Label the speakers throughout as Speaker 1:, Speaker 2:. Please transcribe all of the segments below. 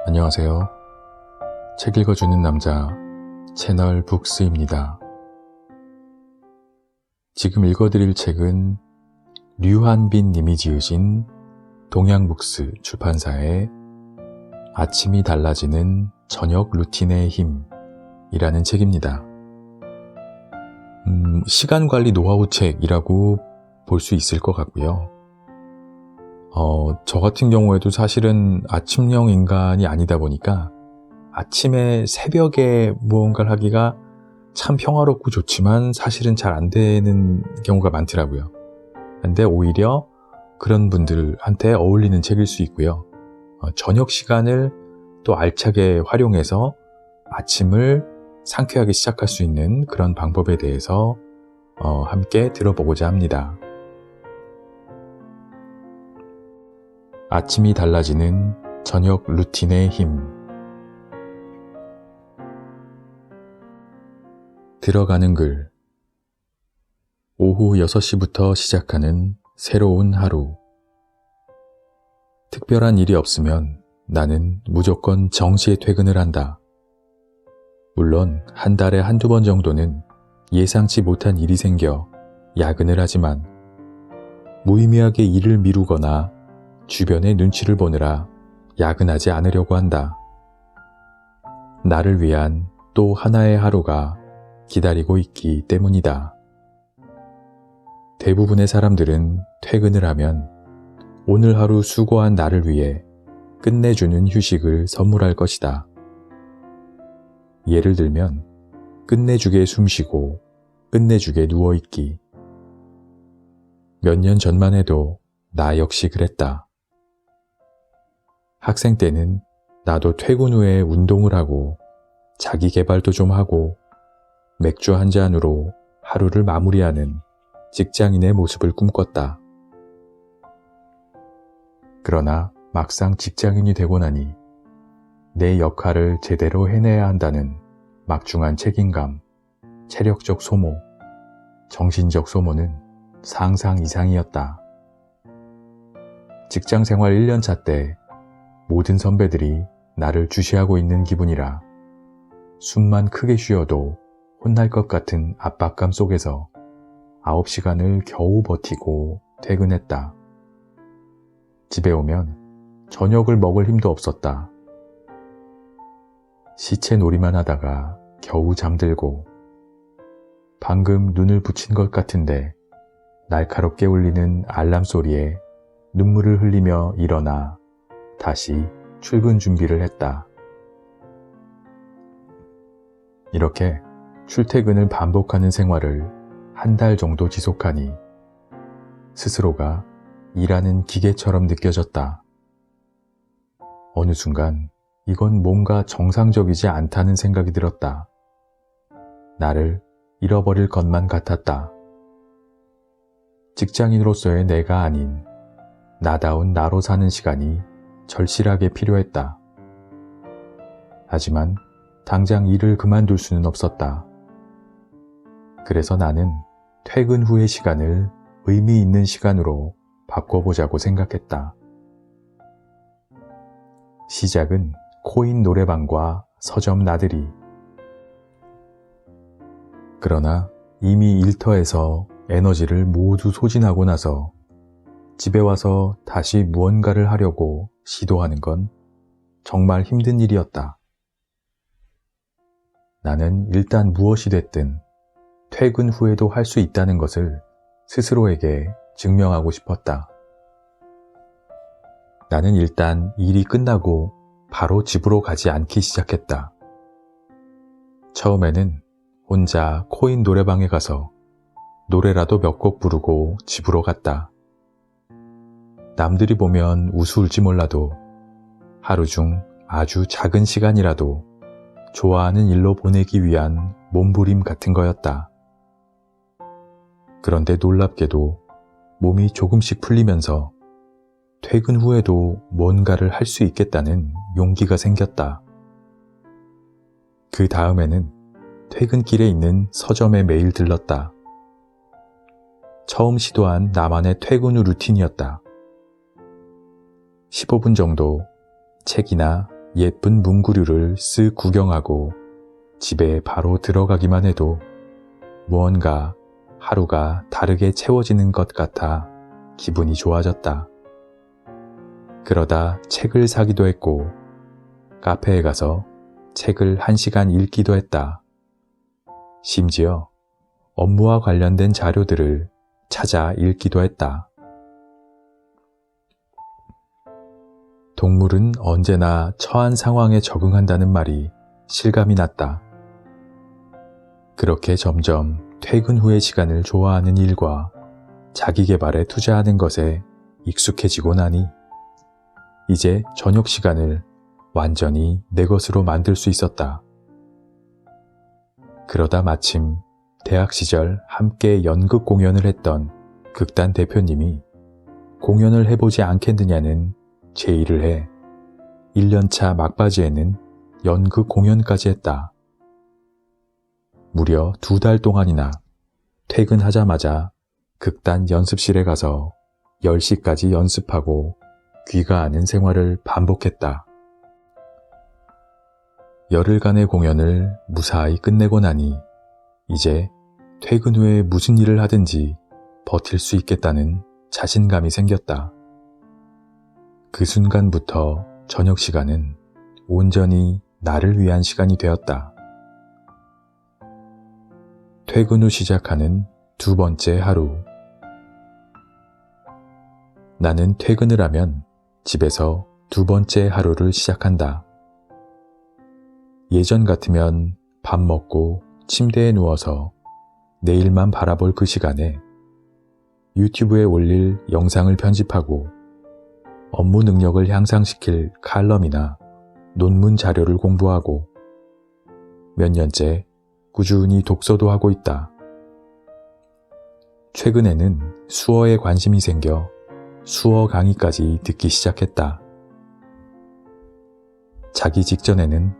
Speaker 1: 안녕하세요. 책 읽어주는 남자 채널 북스입니다. 지금 읽어드릴 책은 류한빈 님이 지으신 동양북스 출판사의 아침이 달라지는 저녁 루틴의 힘이라는 책입니다. 시간관리 노하우 책이라고 볼 수 있을 것 같고요. 저 같은 경우에도 사실은 아침형 인간이 아니다 보니까 아침에 새벽에 무언가를 하기가 참 평화롭고 좋지만 사실은 잘 안 되는 경우가 많더라고요. 근데 오히려 그런 분들한테 어울리는 책일 수 있고요. 저녁 시간을 또 알차게 활용해서 아침을 상쾌하게 시작할 수 있는 그런 방법에 대해서 함께 들어보고자 합니다. 아침이 달라지는 저녁 루틴의 힘. 들어가는 글. 오후 6시부터 시작하는 새로운 하루. 특별한 일이 없으면 나는 무조건 정시에 퇴근을 한다. 물론 한 달에 한두 번 정도는 예상치 못한 일이 생겨 야근을 하지만 무의미하게 일을 미루거나 주변의 눈치를 보느라 야근하지 않으려고 한다. 나를 위한 또 하나의 하루가 기다리고 있기 때문이다. 대부분의 사람들은 퇴근을 하면 오늘 하루 수고한 나를 위해 끝내주는 휴식을 선물할 것이다. 예를 들면 끝내주게 숨쉬고 끝내주게 누워있기. 몇 년 전만 해도 나 역시 그랬다. 학생 때는 나도 퇴근 후에 운동을 하고 자기 개발도 좀 하고 맥주 한 잔으로 하루를 마무리하는 직장인의 모습을 꿈꿨다. 그러나 막상 직장인이 되고 나니 내 역할을 제대로 해내야 한다는 막중한 책임감, 체력적 소모, 정신적 소모는 상상 이상이었다. 직장생활 1년차 때 모든 선배들이 나를 주시하고 있는 기분이라 숨만 크게 쉬어도 혼날 것 같은 압박감 속에서 9시간을 겨우 버티고 퇴근했다. 집에 오면 저녁을 먹을 힘도 없었다. 시체놀이만 하다가 겨우 잠들고 방금 눈을 붙인 것 같은데 날카롭게 울리는 알람 소리에 눈물을 흘리며 일어나 다시 출근 준비를 했다. 이렇게 출퇴근을 반복하는 생활을 한 달 정도 지속하니 스스로가 일하는 기계처럼 느껴졌다. 어느 순간 이건 뭔가 정상적이지 않다는 생각이 들었다. 나를 잃어버릴 것만 같았다. 직장인으로서의 내가 아닌 나다운 나로 사는 시간이 절실하게 필요했다. 하지만 당장 일을 그만둘 수는 없었다. 그래서 나는 퇴근 후의 시간을 의미 있는 시간으로 바꿔보자고 생각했다. 시작은 코인 노래방과 서점 나들이. 그러나 이미 일터에서 에너지를 모두 소진하고 나서 집에 와서 다시 무언가를 하려고 시도하는 건 정말 힘든 일이었다. 나는 일단 무엇이 됐든 퇴근 후에도 할 수 있다는 것을 스스로에게 증명하고 싶었다. 나는 일단 일이 끝나고 바로 집으로 가지 않기 시작했다. 처음에는 혼자 코인 노래방에 가서 노래라도 몇 곡 부르고 집으로 갔다. 남들이 보면 우스울지 몰라도 하루 중 아주 작은 시간이라도 좋아하는 일로 보내기 위한 몸부림 같은 거였다. 그런데 놀랍게도 몸이 조금씩 풀리면서 퇴근 후에도 뭔가를 할 수 있겠다는 용기가 생겼다. 그 다음에는 퇴근길에 있는 서점에 매일 들렀다. 처음 시도한 나만의 퇴근 후 루틴이었다. 15분 정도 책이나 예쁜 문구류를 쓱 구경하고 집에 바로 들어가기만 해도 무언가 하루가 다르게 채워지는 것 같아 기분이 좋아졌다. 그러다 책을 사기도 했고 카페에 가서 책을 1시간 읽기도 했다. 심지어 업무와 관련된 자료들을 찾아 읽기도 했다. 동물은 언제나 처한 상황에 적응한다는 말이 실감이 났다. 그렇게 점점 퇴근 후의 시간을 좋아하는 일과 자기 개발에 투자하는 것에 익숙해지고 나니 이제 저녁 시간을 완전히 내 것으로 만들 수 있었다. 그러다 마침 대학 시절 함께 연극 공연을 했던 극단 대표님이 공연을 해보지 않겠느냐는 제의를 해 1년차 막바지에는 연극 공연까지 했다. 무려 2달 동안이나 퇴근하자마자 극단 연습실에 가서 10시까지 연습하고 귀가하는 생활을 반복했다. 열흘간의 공연을 무사히 끝내고 나니 이제 퇴근 후에 무슨 일을 하든지 버틸 수 있겠다는 자신감이 생겼다. 그 순간부터 저녁 시간은 온전히 나를 위한 시간이 되었다. 퇴근 후 시작하는 2번째 하루. 나는 퇴근을 하면 집에서 2번째 하루를 시작한다. 예전 같으면 밥 먹고 침대에 누워서 내일만 바라볼 그 시간에 유튜브에 올릴 영상을 편집하고 업무 능력을 향상시킬 칼럼이나 논문 자료를 공부하고 몇 년째 꾸준히 독서도 하고 있다. 최근에는 수어에 관심이 생겨 수어 강의까지 듣기 시작했다. 자기 직전에는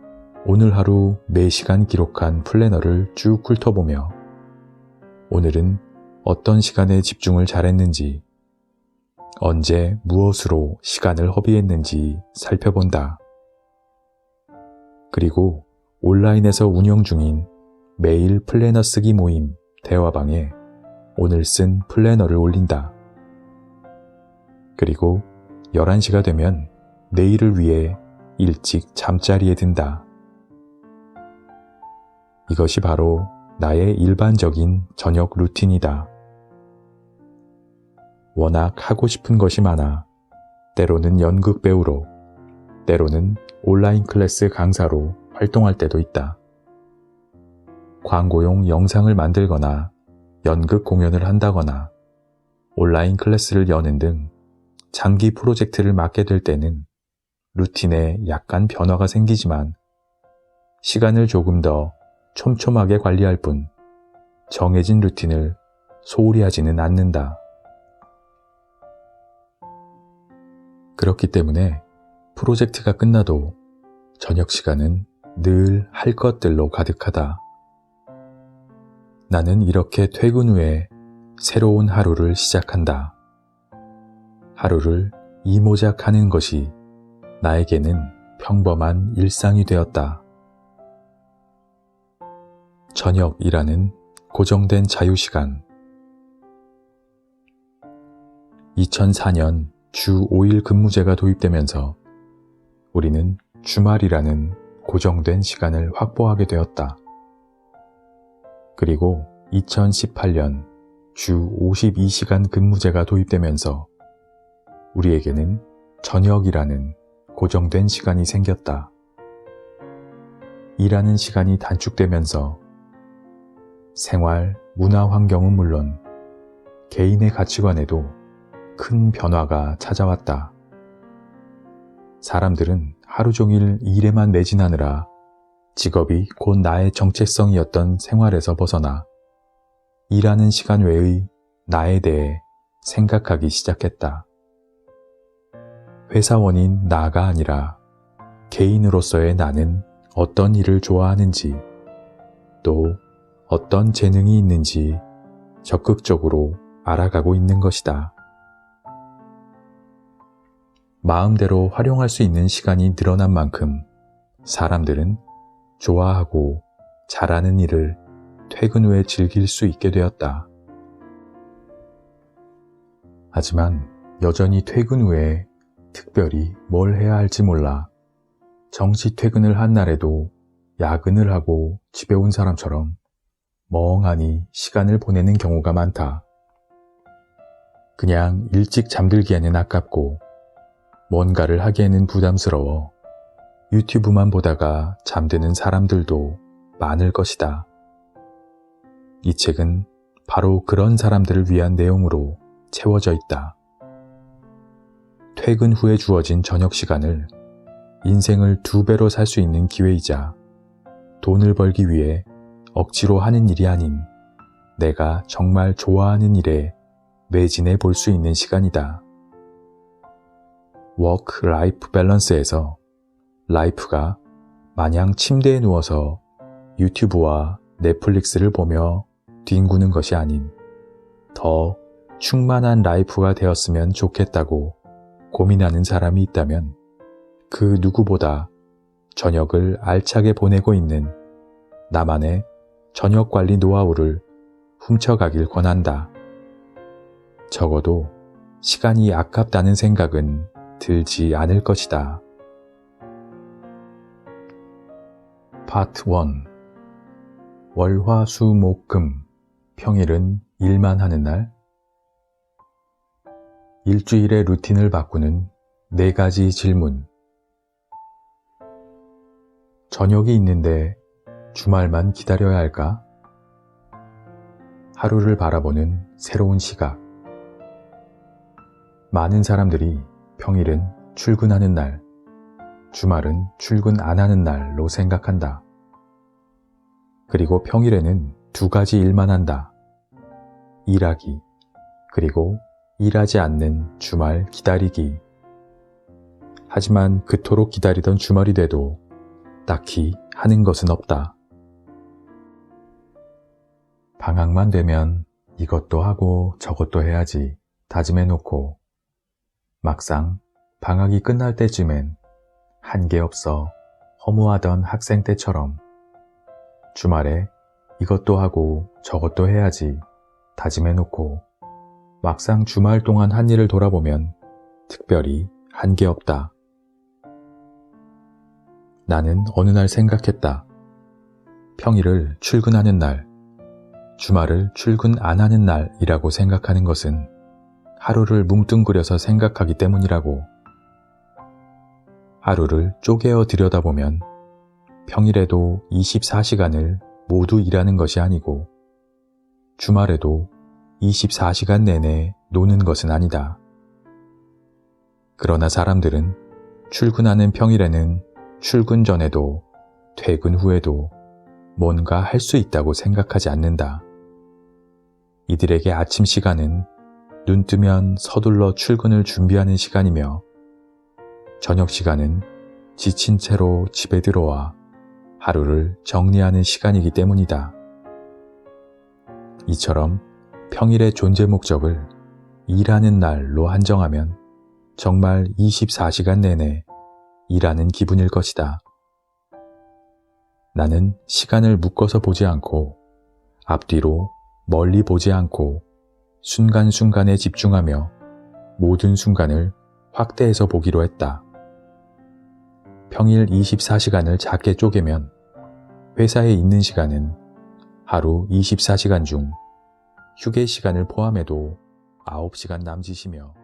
Speaker 1: 오늘 하루 4시간 기록한 플래너를 쭉 훑어보며 오늘은 어떤 시간에 집중을 잘했는지, 언제 무엇으로 시간을 허비했는지 살펴본다. 그리고 온라인에서 운영 중인 매일 플래너 쓰기 모임 대화방에 오늘 쓴 플래너를 올린다. 그리고 11시가 되면 내일을 위해 일찍 잠자리에 든다. 이것이 바로 나의 일반적인 저녁 루틴이다. 워낙 하고 싶은 것이 많아 때로는 연극 배우로, 때로는 온라인 클래스 강사로 활동할 때도 있다. 광고용 영상을 만들거나 연극 공연을 한다거나 온라인 클래스를 여는 등 장기 프로젝트를 맡게 될 때는 루틴에 약간 변화가 생기지만 시간을 조금 더 촘촘하게 관리할 뿐 정해진 루틴을 소홀히 하지는 않는다. 그렇기 때문에 프로젝트가 끝나도 저녁 시간은 늘 할 것들로 가득하다. 나는 이렇게 퇴근 후에 새로운 하루를 시작한다. 하루를 이모작하는 것이 나에게는 평범한 일상이 되었다. 저녁이라는 고정된 자유시간. 2004년 주 5일 근무제가 도입되면서 우리는 주말이라는 고정된 시간을 확보하게 되었다. 그리고 2018년 주 52시간 근무제가 도입되면서 우리에게는 저녁이라는 고정된 시간이 생겼다. 일하는 시간이 단축되면서 생활, 문화 환경은 물론 개인의 가치관에도 큰 변화가 찾아왔다. 사람들은 하루 종일 일에만 매진하느라 직업이 곧 나의 정체성이었던 생활에서 벗어나 일하는 시간 외의 나에 대해 생각하기 시작했다. 회사원인 나가 아니라 개인으로서의 나는 어떤 일을 좋아하는지, 또 어떤 재능이 있는지 적극적으로 알아가고 있는 것이다. 마음대로 활용할 수 있는 시간이 늘어난 만큼 사람들은 좋아하고 잘하는 일을 퇴근 후에 즐길 수 있게 되었다. 하지만 여전히 퇴근 후에 특별히 뭘 해야 할지 몰라 정시 퇴근을 한 날에도 야근을 하고 집에 온 사람처럼 멍하니 시간을 보내는 경우가 많다. 그냥 일찍 잠들기에는 아깝고 뭔가를 하기에는 부담스러워 유튜브만 보다가 잠드는 사람들도 많을 것이다. 이 책은 바로 그런 사람들을 위한 내용으로 채워져 있다. 퇴근 후에 주어진 저녁 시간을 인생을 2배로 살 수 있는 기회이자 돈을 벌기 위해 억지로 하는 일이 아닌 내가 정말 좋아하는 일에 매진해 볼 수 있는 시간이다. 워크-라이프 밸런스에서 라이프가 마냥 침대에 누워서 유튜브와 넷플릭스를 보며 뒹구는 것이 아닌 더 충만한 라이프가 되었으면 좋겠다고 고민하는 사람이 있다면 그 누구보다 저녁을 알차게 보내고 있는 나만의 저녁 관리 노하우를 훔쳐가길 권한다. 적어도 시간이 아깝다는 생각은 들지 않을 것이다. 파트 1. 월화수목금 평일은 일만 하는 날. 일주일의 루틴을 바꾸는 4가지 질문. 저녁이 있는데 주말만 기다려야 할까? 하루를 바라보는 새로운 시각. 많은 사람들이 평일은 출근하는 날, 주말은 출근 안 하는 날로 생각한다. 그리고 평일에는 2가지 일만 한다. 일하기, 그리고 일하지 않는 주말 기다리기. 하지만 그토록 기다리던 주말이 돼도 딱히 하는 것은 없다. 방학만 되면 이것도 하고 저것도 해야지 다짐해 놓고 막상 방학이 끝날 때쯤엔 한 게 없어 허무하던 학생 때처럼 주말에 이것도 하고 저것도 해야지 다짐해 놓고 막상 주말 동안 한 일을 돌아보면 특별히 한 게 없다. 나는 어느 날 생각했다. 평일을 출근하는 날, 주말을 출근 안 하는 날이라고 생각하는 것은 하루를 뭉뚱그려서 생각하기 때문이라고. 하루를 쪼개어 들여다보면 평일에도 24시간을 모두 일하는 것이 아니고 주말에도 24시간 내내 노는 것은 아니다. 그러나 사람들은 출근하는 평일에는 출근 전에도 퇴근 후에도 뭔가 할 수 있다고 생각하지 않는다. 이들에게 아침 시간은 눈 뜨면 서둘러 출근을 준비하는 시간이며 저녁 시간은 지친 채로 집에 들어와 하루를 정리하는 시간이기 때문이다. 이처럼 평일의 존재 목적을 일하는 날로 한정하면 정말 24시간 내내 일하는 기분일 것이다. 나는 시간을 묶어서 보지 않고 앞뒤로 멀리 보지 않고 순간순간에 집중하며 모든 순간을 확대해서 보기로 했다. 평일 24시간을 작게 쪼개면 회사에 있는 시간은 하루 24시간 중 휴게 시간을 포함해도 9시간 남짓이며